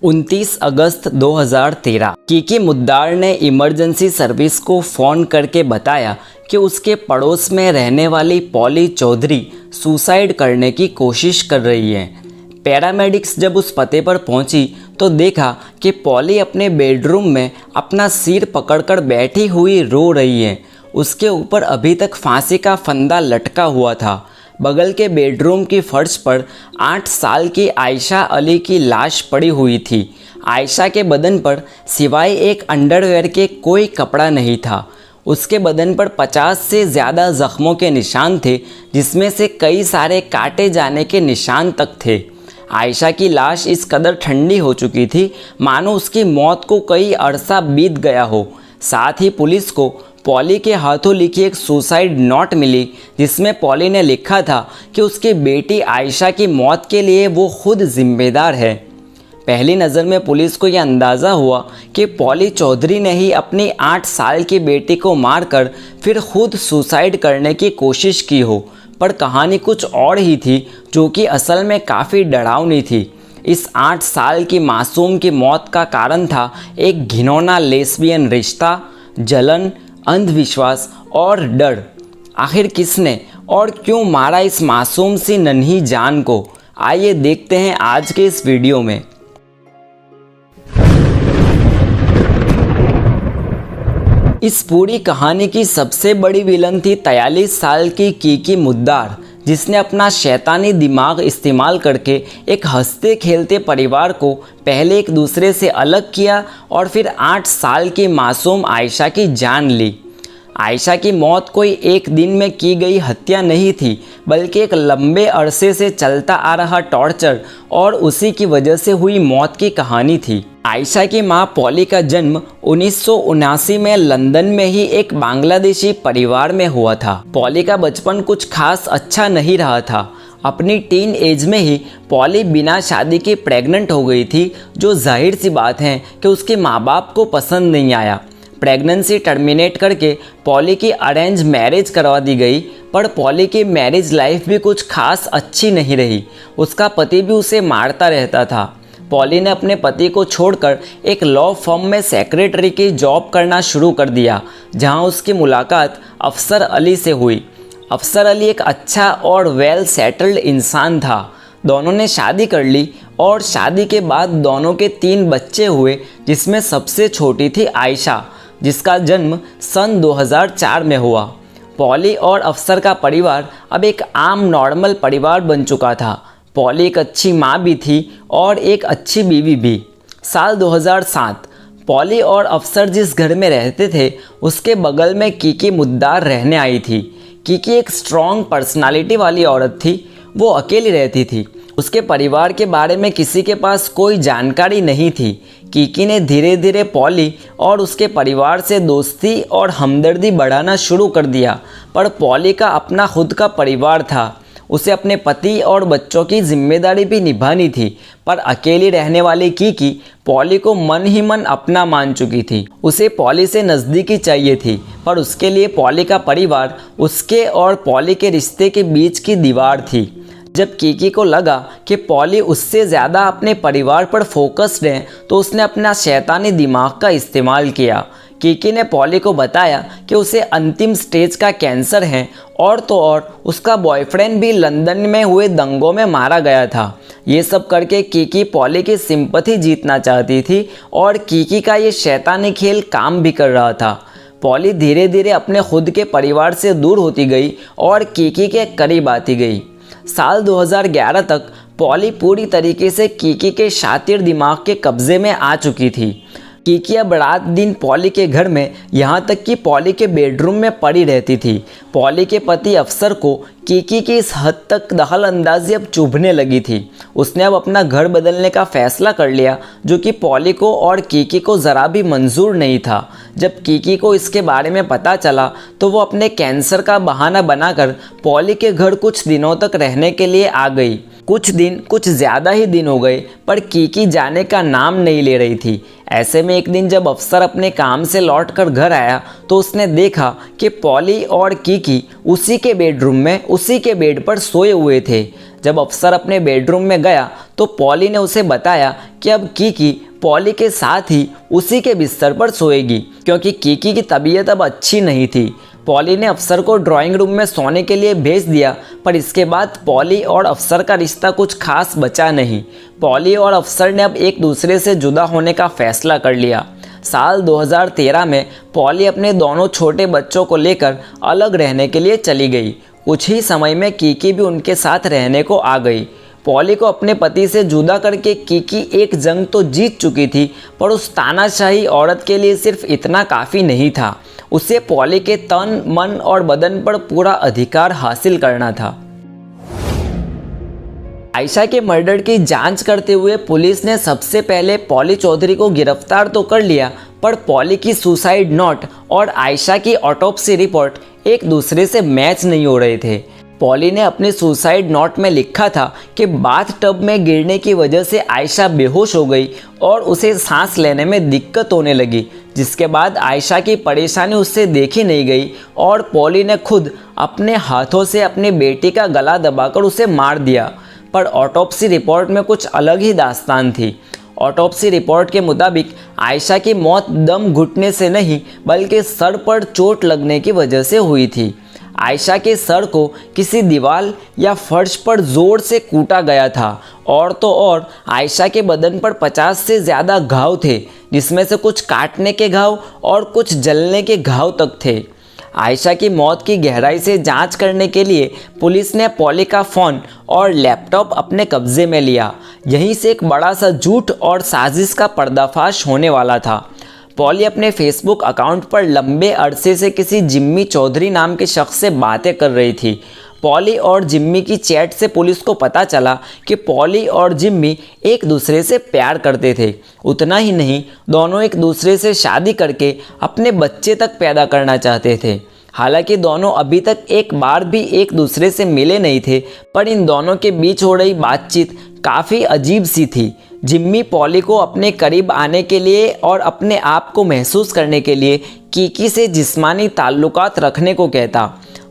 29 अगस्त 2013 Kiki मुद्दार ने emergency service को phone करके बताया कि उसके पड़ोस में रहने वाली पॉली चौधरी सुसाइड करने की कोशिश कर रही है। पैरामेडिक्स जब उस पते पर पहुंची तो देखा कि पॉली अपने बेडरूम में अपना सिर पकड़कर बैठी हुई रो रही है। उसके ऊपर अभी तक फांसी का फंदा लटका हुआ था। बगल के बेडरूम की फर्श पर 8 साल की आयशा अली की लाश पड़ी हुई थी। आयशा के बदन पर सिवाय एक अंडरवेयर के कोई कपड़ा नहीं था। उसके बदन पर 50 से ज़्यादा ज़ख्मों के निशान थे, जिसमें से कई सारे काटे जाने के निशान तक थे। आयशा की लाश इस कदर ठंडी हो चुकी थी मानो उसकी मौत को कई अरसा बीत गया हो। साथ ही पुलिस को पॉली के हाथों लिखी एक सुसाइड नोट मिली, जिसमें पॉली ने लिखा था कि उसकी बेटी आयशा की मौत के लिए वो खुद जिम्मेदार है। पहली नज़र में पुलिस को यह अंदाज़ा हुआ कि पॉली चौधरी ने ही अपनी 8 साल की बेटी को मारकर फिर खुद सुसाइड करने की कोशिश की हो, पर कहानी कुछ और ही थी, जो कि असल में काफ़ी डरावनी थी। इस 8 साल की मासूम की मौत का कारण था एक घिनौना लेस्बियन रिश्ता, जलन, अंधविश्वास और डर। आखिर किसने और क्यों मारा इस मासूम सी नन्ही जान को? आइए देखते हैं आज के इस वीडियो में। इस पूरी कहानी की सबसे बड़ी विलन थी 43 साल की कीकी मुद्दार, जिसने अपना शैतानी दिमाग इस्तेमाल करके एक हंसते खेलते परिवार को पहले एक दूसरे से अलग किया और फिर 8 साल की मासूम आयशा की जान ली। आयशा की मौत कोई एक दिन में की गई हत्या नहीं थी, बल्कि एक लंबे अरसे से चलता आ रहा टॉर्चर और उसी की वजह से हुई मौत की कहानी थी। आयशा की मां पॉली का जन्म 1979 में लंदन में ही एक बांग्लादेशी परिवार में हुआ था। पॉली का बचपन कुछ खास अच्छा नहीं रहा था। अपनी टीन एज में ही पॉली बिना शादी के प्रेग्नेंट हो गई थी, जो जाहिर सी बात है कि उसके माँ बाप को पसंद नहीं आया। प्रेगनेंसी टर्मिनेट करके पॉली की अरेंज मैरिज करवा दी गई, पर पॉली की मैरिज लाइफ भी कुछ खास अच्छी नहीं रही। उसका पति भी उसे मारता रहता था। पॉली ने अपने पति को छोड़कर एक लॉ फर्म में सेक्रेटरी की जॉब करना शुरू कर दिया, जहां उसकी मुलाकात अफसर अली से हुई। अफसर अली एक अच्छा और वेल सेटल्ड इंसान था। दोनों ने शादी कर ली और शादी के बाद दोनों के 3 बच्चे हुए, जिसमें सबसे छोटी थी आयशा, जिसका जन्म सन 2004 में हुआ। पॉली और अफसर का परिवार अब एक आम नॉर्मल परिवार बन चुका था। पॉली एक अच्छी माँ भी थी और एक अच्छी बीवी भी। साल 2007 पॉली और अफसर जिस घर में रहते थे, उसके बगल में कीकी मुद्दार रहने आई थी। कीकी एक स्ट्रॉन्ग पर्सनालिटी वाली औरत थी। वो अकेली रहती थी। उसके परिवार के बारे में किसी के पास कोई जानकारी नहीं थी। कीकी ने धीरे धीरे पॉली और उसके परिवार से दोस्ती और हमदर्दी बढ़ाना शुरू कर दिया, पर पॉली का अपना खुद का परिवार था। उसे अपने पति और बच्चों की जिम्मेदारी भी निभानी थी, पर अकेली रहने वाली कीकी पॉली को मन ही मन अपना मान चुकी थी। उसे पॉली से नज़दीकी चाहिए थी, पर उसके लिए पॉली का परिवार उसके और पॉली के रिश्ते के बीच की दीवार थी। जब कीकी को लगा कि पॉली उससे ज़्यादा अपने परिवार पर फोकस्ड है, तो उसने अपना शैतानी दिमाग का इस्तेमाल किया। कीकी ने पॉली को बताया कि उसे अंतिम स्टेज का कैंसर है, और तो और उसका बॉयफ्रेंड भी लंदन में हुए दंगों में मारा गया था। ये सब करके कीकी पॉली की सिंपैथी जीतना चाहती थी, और कीकी का ये शैतानी खेल काम भी कर रहा था। पॉली धीरे धीरे अपने खुद के परिवार से दूर होती गई और कीकी के करीब आती गई। साल 2011 तक पॉली पूरी तरीके से कीकी के शातिर दिमाग के कब्जे में आ चुकी थी। कीकी अब रात दिन पॉली के घर में, यहाँ तक कि पॉली के बेडरूम में पड़ी रहती थी। पॉली के पति अफसर को कीकी की इस हद तक दखल अंदाजी अब चुभने लगी थी। उसने अब अपना घर बदलने का फैसला कर लिया, जो कि पॉली को और कीकी को ज़रा भी मंजूर नहीं था। जब कीकी को इसके बारे में पता चला, तो वो अपने कैंसर का बहाना बनाकर पॉली के घर कुछ दिनों तक रहने के लिए आ गई। कुछ ज़्यादा ही दिन हो गए पर कीकी जाने का नाम नहीं ले रही थी। ऐसे में एक दिन जब अफसर अपने काम से लौटकर घर आया तो उसने देखा कि पॉली और कीकी उसी के बेडरूम में उसी के बेड पर सोए हुए थे। जब अफसर अपने बेडरूम में गया तो पॉली ने उसे बताया कि अब कीकी पॉली के साथ ही उसी के बिस्तर पर सोएगी, क्योंकि कीकी की तबीयत अब अच्छी नहीं थी। पॉली ने अफसर को ड्राइंग रूम में सोने के लिए भेज दिया, पर इसके बाद पॉली और अफसर का रिश्ता कुछ खास बचा नहीं। पॉली और अफसर ने अब एक दूसरे से जुदा होने का फैसला कर लिया। साल 2013 में पॉली अपने दोनों छोटे बच्चों को लेकर अलग रहने के लिए चली गई। कुछ ही समय में कीकी भी उनके साथ रहने को आ गई। पॉली को अपने पति से जुदा करके कीकी एक जंग तो जीत चुकी थी, पर उस तानाशाही औरत के लिए सिर्फ इतना काफ़ी नहीं था। उसे पॉली के तन, मन और बदन पर पूरा अधिकार हासिल करना था। आयशा के मर्डर की जांच करते हुए पुलिस ने सबसे पहले पॉली चौधरी को गिरफ्तार तो कर लिया, पर पॉली की सुसाइड नोट और आयशा की ऑटोप्सी रिपोर्ट एक दूसरे से मैच नहीं हो रहे थे। पॉली ने अपने सुसाइड नोट में लिखा था कि बाथ टब में गिरने की वजह से आयशा बेहोश हो गई और उसे सांस लेने में दिक्कत होने लगी, जिसके बाद आयशा की परेशानी उससे देखी नहीं गई और पॉली ने खुद अपने हाथों से अपनी बेटी का गला दबाकर उसे मार दिया। पर ऑटोप्सी रिपोर्ट में कुछ अलग ही दास्तान थी। ऑटोप्सी रिपोर्ट के मुताबिक आयशा की मौत दम घुटने से नहीं बल्कि सर पर चोट लगने की वजह से हुई थी। आयशा के सर को किसी दीवार या फर्श पर जोर से कूटा गया था और तो और आयशा के बदन पर 50 से ज़्यादा घाव थे, जिसमें से कुछ काटने के घाव और कुछ जलने के घाव तक थे। आयशा की मौत की गहराई से जांच करने के लिए पुलिस ने पॉली का फ़ोन और लैपटॉप अपने कब्जे में लिया। यहीं से एक बड़ा सा झूठ और साजिश का पर्दाफाश होने वाला था। पॉली अपने फेसबुक अकाउंट पर लंबे अरसे से किसी जिम्मी चौधरी नाम के शख्स से बातें कर रही थी। पॉली और जिम्मी की चैट से पुलिस को पता चला कि पॉली और जिम्मी एक दूसरे से प्यार करते थे। उतना ही नहीं, दोनों एक दूसरे से शादी करके अपने बच्चे तक पैदा करना चाहते थे। हालांकि दोनों अभी तक एक बार भी एक दूसरे से मिले नहीं थे, पर इन दोनों के बीच हो रही बातचीत काफ़ी अजीब सी थी। जिम्मी पॉली को अपने करीब आने के लिए और अपने आप को महसूस करने के लिए कीकी से जिस्मानी ताल्लुकात रखने को कहता।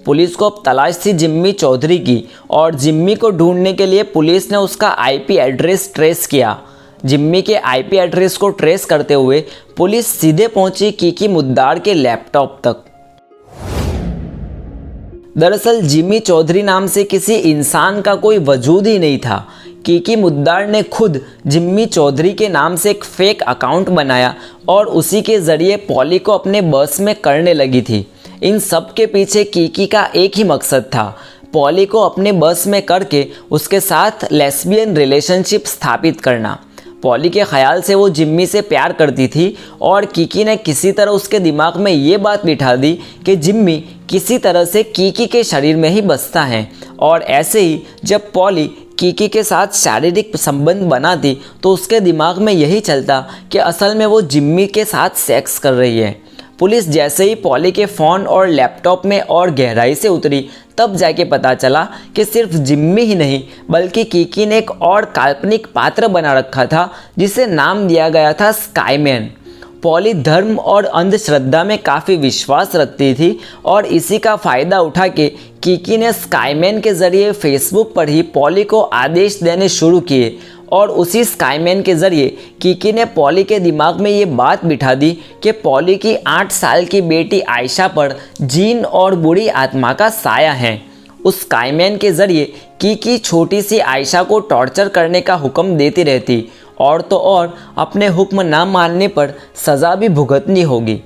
पुलिस को अब तलाश थी जिम्मी चौधरी की और जिम्मी को ढूंढने के लिए पुलिस ने उसका आईपी एड्रेस ट्रेस किया। जिम्मी के आईपी एड्रेस को ट्रेस करते हुए पुलिस सीधे पहुंची कीकी मुद्दार के लैपटॉप तक। दरअसल जिम्मी चौधरी नाम से किसी इंसान का कोई वजूद ही नहीं था। कीकी मुद्दार ने खुद जिम्मी चौधरी के नाम से एक फेक अकाउंट बनाया और उसी के ज़रिए पॉली को अपने बस में करने लगी थी। इन सब के पीछे कीकी का एक ही मकसद था, पॉली को अपने बस में करके उसके साथ लेस्बियन रिलेशनशिप स्थापित करना। पॉली के ख्याल से वो जिम्मी से प्यार करती थी और कीकी ने किसी तरह उसके दिमाग में ये बात बिठा दी कि जिम्मी किसी तरह से कीकी के शरीर में ही बसता है। और ऐसे ही जब पॉली कीकी के साथ शारीरिक संबंध बनाती तो उसके दिमाग में यही चलता कि असल में वो जिम्मी के साथ सेक्स कर रही है। पुलिस जैसे ही पॉली के फ़ोन और लैपटॉप में और गहराई से उतरी, तब जाके पता चला कि सिर्फ जिम्मी ही नहीं बल्कि कीकी ने एक और काल्पनिक पात्र बना रखा था जिसे नाम दिया गया था स्काईमैन। पॉली धर्म और अंधश्रद्धा में काफ़ी विश्वास रखती थी और इसी का फ़ायदा उठा के कीकी ने स्काईमैन के ज़रिए फेसबुक पर ही पॉली को आदेश देने शुरू किए और उसी स्काईमैन के ज़रिए कीकी ने पॉली के दिमाग में ये बात बिठा दी कि पॉली की 8 साल की बेटी आयशा पर जीन और बुरी आत्मा का साया है। उस स्काईमैन के ज़रिए कीकी छोटी सी आयशा को टॉर्चर करने का हुक्म देती रहती और तो और अपने हुक्म ना मानने पर सज़ा भी भुगतनी होगी।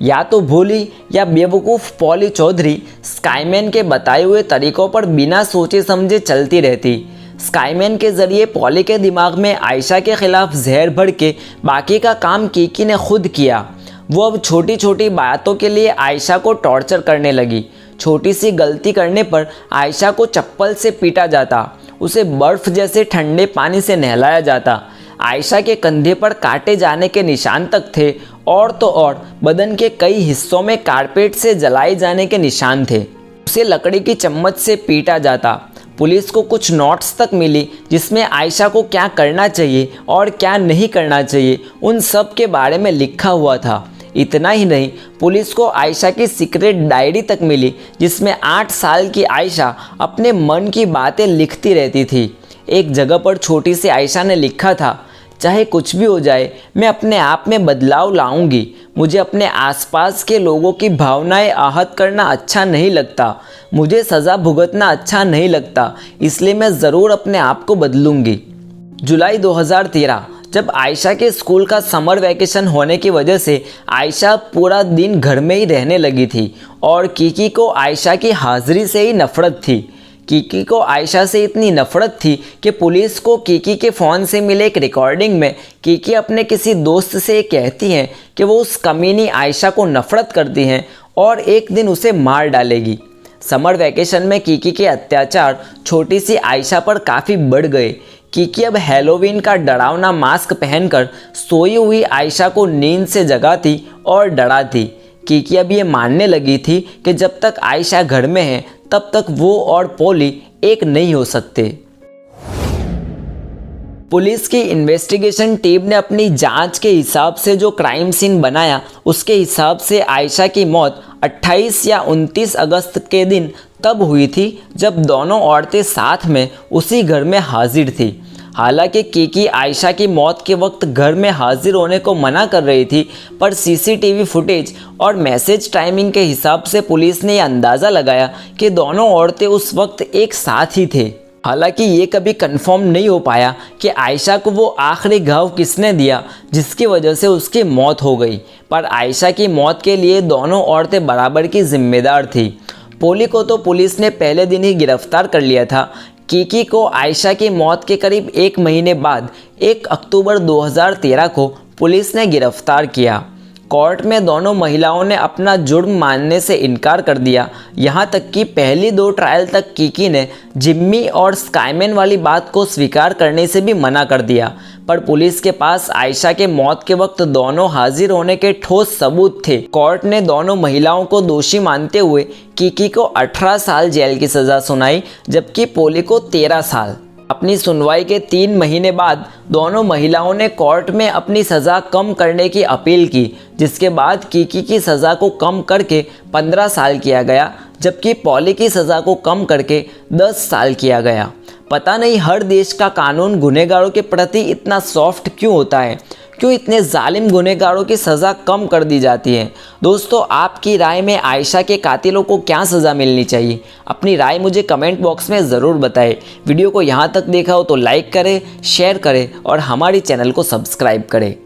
या तो भोली या बेवकूफ़ पॉली चौधरी स्काईमैन के बताए हुए तरीक़ों पर बिना सोचे समझे चलती रहती। स्काईमैन के ज़रिए पॉली के दिमाग में आयशा के ख़िलाफ़ जहर भर के बाकी का काम कीकी ने खुद किया। वो अब छोटी छोटी बातों के लिए आयशा को टॉर्चर करने लगी। छोटी सी गलती करने पर आयशा को चप्पल से पीटा जाता, उसे बर्फ़ जैसे ठंडे पानी से नहलाया जाता। आयशा के कंधे पर काटे जाने के निशान तक थे और तो और बदन के कई हिस्सों में कारपेट से जलाए जाने के निशान थे। उसे लकड़ी की चम्मच से पीटा जाता। पुलिस को कुछ नोट्स तक मिली जिसमें आयशा को क्या करना चाहिए और क्या नहीं करना चाहिए उन सब के बारे में लिखा हुआ था। इतना ही नहीं, पुलिस को आयशा की सीक्रेट डायरी तक मिली जिसमें 8 साल की आयशा अपने मन की बातें लिखती रहती थी। एक जगह पर छोटी सी आयशा ने लिखा था, चाहे कुछ भी हो जाए मैं अपने आप में बदलाव लाऊंगी। मुझे अपने आसपास के लोगों की भावनाएं आहत करना अच्छा नहीं लगता। मुझे सज़ा भुगतना अच्छा नहीं लगता, इसलिए मैं ज़रूर अपने आप को बदलूंगी। जुलाई 2013 जब आयशा के स्कूल का समर वैकेशन होने की वजह से आयशा पूरा दिन घर में ही रहने लगी थी और कीकी को आयशा की हाज़िरी से ही नफ़रत थी। कीकी को आयशा से इतनी नफ़रत थी कि पुलिस को कीकी के फ़ोन से मिले एक रिकॉर्डिंग में कीकी अपने किसी दोस्त से कहती हैं कि वो उस कमीनी आयशा को नफ़रत करती हैं और एक दिन उसे मार डालेगी। समर वैकेशन में कीकी के अत्याचार छोटी सी आयशा पर काफ़ी बढ़ गए। कीकी अब हैलोवीन का डरावना मास्क पहनकर सोई हुई आयशा को नींद से जगाती और डराती। कीकी अब ये मानने लगी थी कि जब तक आयशा घर में है तब तक वो और पोली एक नहीं हो सकते। पुलिस की इन्वेस्टिगेशन टीम ने अपनी जांच के हिसाब से जो क्राइम सीन बनाया उसके हिसाब से आयशा की मौत 28 या 29 अगस्त के दिन तब हुई थी जब दोनों औरतें साथ में उसी घर में हाजिर थी। हालांकि कीकी आयशा की मौत के वक्त घर में हाजिर होने को मना कर रही थी, पर सीसीटीवी फुटेज और मैसेज टाइमिंग के हिसाब से पुलिस ने यह अंदाज़ा लगाया कि दोनों औरतें उस वक्त एक साथ ही थे। हालांकि ये कभी कंफर्म नहीं हो पाया कि आयशा को वो आखिरी घाव किसने दिया जिसकी वजह से उसकी मौत हो गई, पर आयशा की मौत के लिए दोनों औरतें बराबर की जिम्मेदार थी। पोली को तो पुलिस ने पहले दिन ही गिरफ्तार कर लिया था। कीकी को आयशा की मौत के करीब 1 महीने बाद 1 अक्टूबर 2013 को पुलिस ने गिरफ्तार किया। कोर्ट में दोनों महिलाओं ने अपना जुर्म मानने से इनकार कर दिया। यहाँ तक कि पहली 2 ट्रायल तक कीकी ने जिम्मी और स्काईमैन वाली बात को स्वीकार करने से भी मना कर दिया, पर पुलिस के पास आयशा के मौत के वक्त दोनों हाजिर होने के ठोस सबूत थे। कोर्ट ने दोनों महिलाओं को दोषी मानते हुए कीकी को 18 साल जेल की सज़ा सुनाई, जबकि पोली को 13 साल। अपनी सुनवाई के 3 महीने बाद दोनों महिलाओं ने कोर्ट में अपनी सज़ा कम करने की अपील की, जिसके बाद कीकी की सज़ा को कम करके 15 साल किया गया, जबकि पोली की सज़ा को कम करके 10 साल किया गया। पता नहीं हर देश का कानून गुनहगारों के प्रति इतना सॉफ्ट क्यों होता है, क्यों इतने जालिम गुनहगारों की सज़ा कम कर दी जाती है। दोस्तों, आपकी राय में आयशा के कातिलों को क्या सज़ा मिलनी चाहिए? अपनी राय मुझे कमेंट बॉक्स में ज़रूर बताएं। वीडियो को यहाँ तक देखा हो तो लाइक करें, शेयर करें और हमारी चैनल को सब्सक्राइब करें।